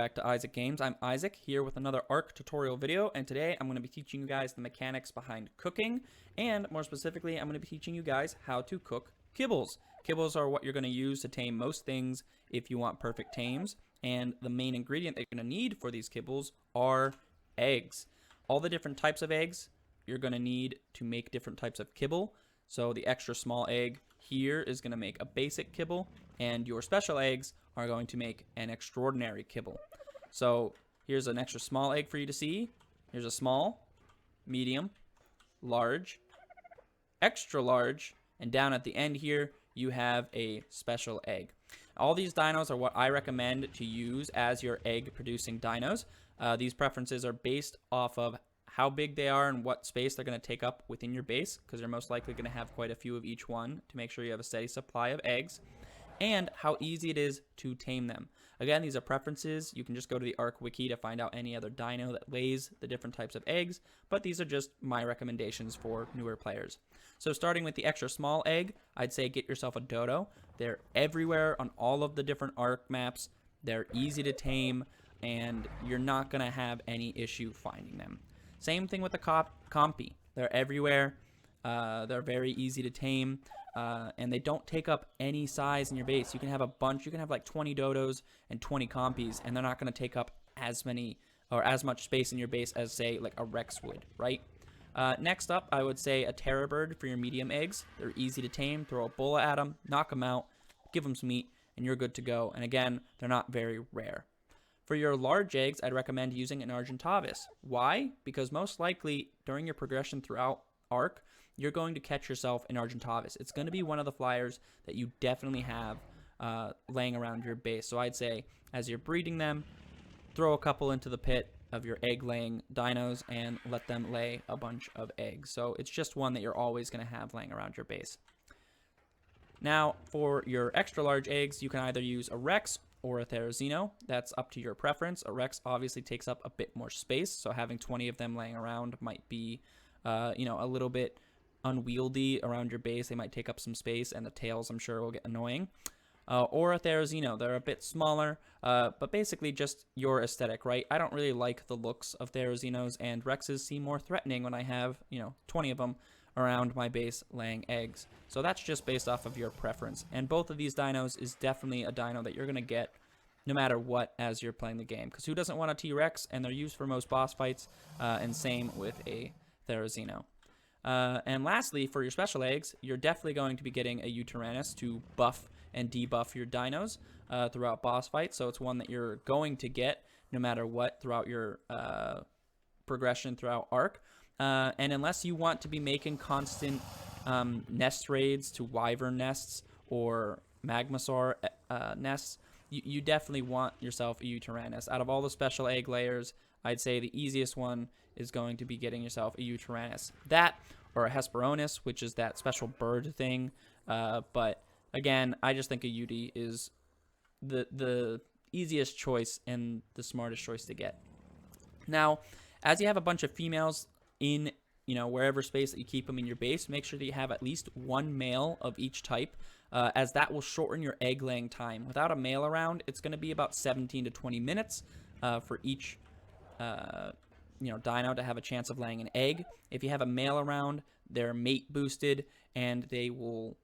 back to Eyezzzick Games. I'm Eyezzzick here with another ARC tutorial video, and today I'm going to be teaching you guys the mechanics behind cooking, and more specifically, I'm going to be teaching you guys how to cook kibbles. Kibbles are what you're going to use to tame most things if you want perfect tames, and the main ingredient that you're going to need for these kibbles are eggs. All the different types of eggs you're going to need to make different types of kibble. So the extra small egg here is going to make a basic kibble, and your special eggs are going to make an extraordinary kibble. So here's an extra small egg for you to see. Here's a small, medium, large, extra large, and down at the end here you have a special egg. All these dinos are what I recommend to use as your egg producing dinos. These preferences are based off of how big they are and what space they're going to take up within your base, because you're most likely going to have quite a few of each one to make sure you have a steady supply of eggs, and how easy it is to tame them. Again, these are preferences. You can just go to the ARC wiki to find out any other dino that lays the different types of eggs, but these are just my recommendations for newer players. So starting with the extra small egg, I'd say get yourself a dodo. They're everywhere on all of the different ARC maps. They're easy to tame, and you're not going to have any issue finding them. Same thing with the compy. They're everywhere. They're very easy to tame, and they don't take up any size in your base. You can have a bunch. You can have like 20 dodos and 20 compies, and they're not going to take up as many or as much space in your base as, say, like a Rex would, right? Next up, I would say a terror bird for your medium eggs. They're easy to tame. Throw a bulla at them, knock them out, give them some meat, and you're good to go. And again, they're not very rare. For your large eggs, I'd recommend using an Argentavis. Why? Because most likely during your progression throughout ARC, you're going to catch yourself an Argentavis. It's going to be one of the flyers that you definitely have laying around your base. So I'd say as you're breeding them, throw a couple into the pit of your egg-laying dinos and let them lay a bunch of eggs. So it's just one that you're always going to have laying around your base. Now, for your extra large eggs, you can either use a Rex or a Therizino. That's up to your preference. A Rex obviously takes up a bit more space, so having 20 of them laying around might be, a little bit unwieldy around your base. They might take up some space, and the tails, I'm sure, will get annoying. Or a Therizino. They're a bit smaller, but basically just your aesthetic, right? I don't really like the looks of Therizinos, and Rexes seem more threatening when I have, 20 of them around my base laying eggs. So that's just based off of your preference. And both of these dinos is definitely a dino that you're going to get no matter what as you're playing the game. Because who doesn't want a T-Rex? And they're used for most boss fights, and same with a Therizino. And lastly, for your special eggs, you're definitely going to be getting a Utyrannus to buff and debuff your dinos throughout boss fights. So it's one that you're going to get no matter what throughout your progression throughout ARC. And unless you want to be making constant nest raids to wyvern nests or magmasaur nests, you definitely want yourself a Utyrannus. Out of all the special egg layers, I'd say the easiest one is going to be getting yourself a Utyrannus. That or a Hesperornis, which is that special bird thing. But again, I just think a Uti is the easiest choice and the smartest choice to get. Now, as you have a bunch of females in wherever space that you keep them in your base, make sure that you have at least one male of each type, as that will shorten your egg laying time. Without a male around, it's going to be about 17 to 20 minutes for each dino to have a chance of laying an egg. If you have a male around, they're mate boosted, and they will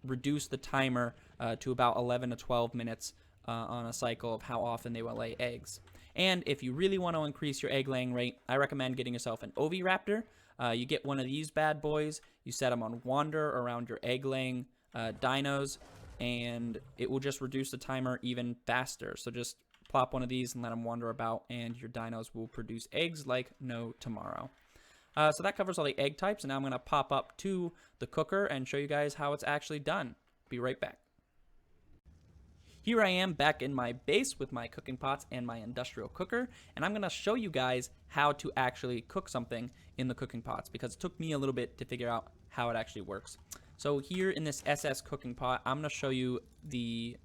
reduce the timer to about 11 to 12 minutes on a cycle of how often they will lay eggs. And if you really want to increase your egg laying rate, I recommend getting yourself an Oviraptor. You get one of these bad boys, you set them on wander around your egg laying dinos, and it will just reduce the timer even faster. So just plop one of these and let them wander about, and your dinos will produce eggs like no tomorrow. So that covers all the egg types, and now I'm going to pop up to the cooker and show you guys how it's actually done. Be right back. Here I am back in my base with my cooking pots and my industrial cooker, and I'm going to show you guys how to actually cook something in the cooking pots, because it took me a little bit to figure out how it actually works. So here in this SS cooking pot, I'm going to show you the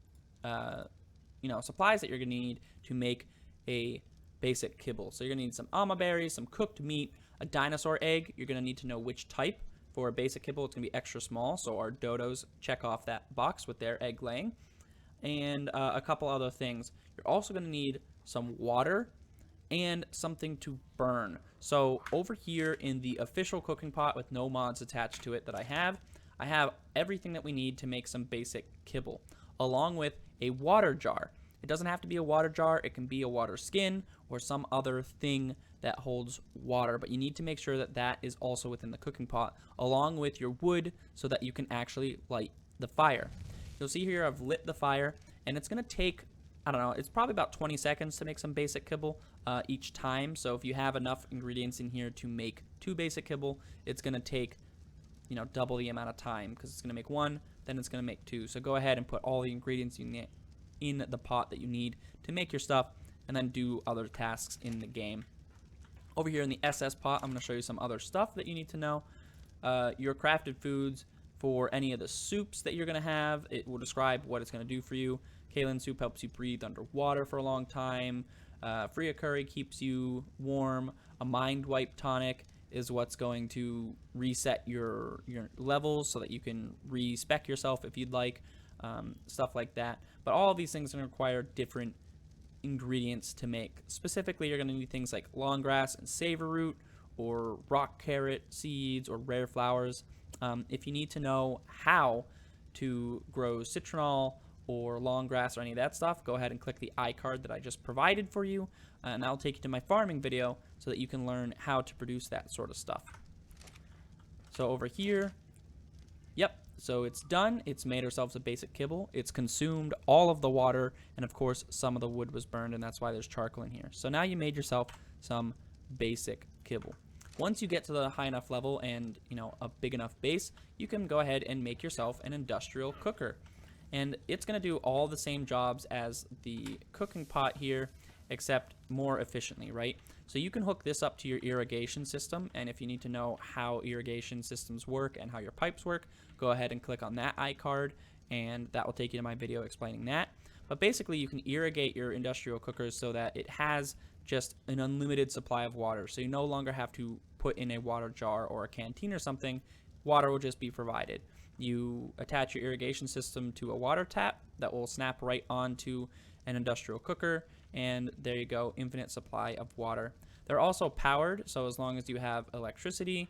supplies that you're going to need to make a basic kibble. So you're going to need some alma berries, some cooked meat, a dinosaur egg. You're going to need to know which type. For a basic kibble, it's going to be extra small, so our dodos check off that box with their egg laying. And a couple other things. You're also going to need some water, and something to burn. So over here in the official cooking pot with no mods attached to it that I have everything that we need to make some basic kibble, along with a water jar. It doesn't have to be a water jar, it can be a water skin or some other thing that holds water, but you need to make sure that that is also within the cooking pot, along with your wood, so that you can actually light the fire. You'll see here I've lit the fire, and it's going to take, I don't know, it's probably about 20 seconds to make some basic kibble each time. So if you have enough ingredients in here to make 2 basic kibble, it's going to take, you know, double the amount of time, because it's going to make 1, then it's going to make 2. So go ahead and put all the ingredients you need in the pot that you need to make your stuff, and then do other tasks in the game. Over here in the SS pot, I'm going to show you some other stuff that you need to know. Your crafted foods for any of the soups that you're going to have. It will describe what it's going to do for you. Kalen soup helps you breathe underwater for a long time. Freya curry keeps you warm. A mind wipe tonic is what's going to reset your levels so that you can respec yourself if you'd like. Stuff like that. But all of these things are going to require different ingredients to make. Specifically, you're going to need things like long grass and savor root, or rock carrot seeds, or rare flowers. If you need to know how to grow citronal or long grass or any of that stuff, go ahead and click the iCard that I just provided for you, and that'll take you to my farming video so that you can learn how to produce that sort of stuff. So over here, yep, so it's done. It's made ourselves a basic kibble. It's consumed all of the water, and of course some of the wood was burned, and that's why there's charcoal in here. So now you made yourself some basic kibble. Once you get to the high enough level and, you know, a big enough base, you can go ahead and make yourself an industrial cooker. And it's going to do all the same jobs as the cooking pot here, except more efficiently, right? So you can hook this up to your irrigation system, and if you need to know how irrigation systems work and how your pipes work, go ahead and click on that iCard, and that will take you to my video explaining that. But basically, you can irrigate your industrial cookers so that it has just an unlimited supply of water. So you no longer have to put in a water jar or a canteen or something. Water will just be provided. You attach your irrigation system to a water tap that will snap right onto an industrial cooker, and there you go, infinite supply of water. They're also powered, so as long as you have electricity,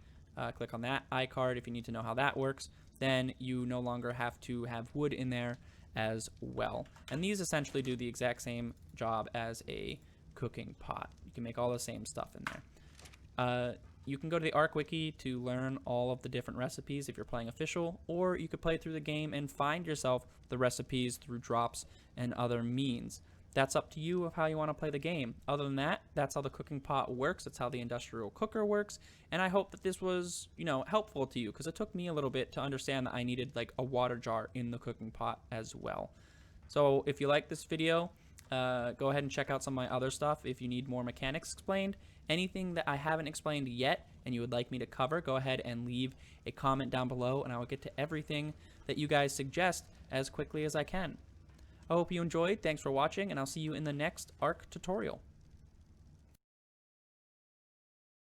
click on that iCard if you need to know how that works, then you no longer have to have wood in there as well. And these essentially do the exact same job as a cooking pot. You can make all the same stuff in there. You can go to the Ark Wiki to learn all of the different recipes if you're playing official, or you could play through the game and find yourself the recipes through drops and other means. That's up to you of how you want to play the game. Other than that, that's how the cooking pot works. That's how the industrial cooker works. And I hope that this was, you know, helpful to you, because it took me a little bit to understand that I needed like a water jar in the cooking pot as well. So if you like this video, go ahead and check out some of my other stuff if you need more mechanics explained. Anything that I haven't explained yet and you would like me to cover, go ahead and leave a comment down below, and I will get to everything that you guys suggest as quickly as I can. I hope you enjoyed. Thanks for watching, and I'll see you in the next Ark tutorial.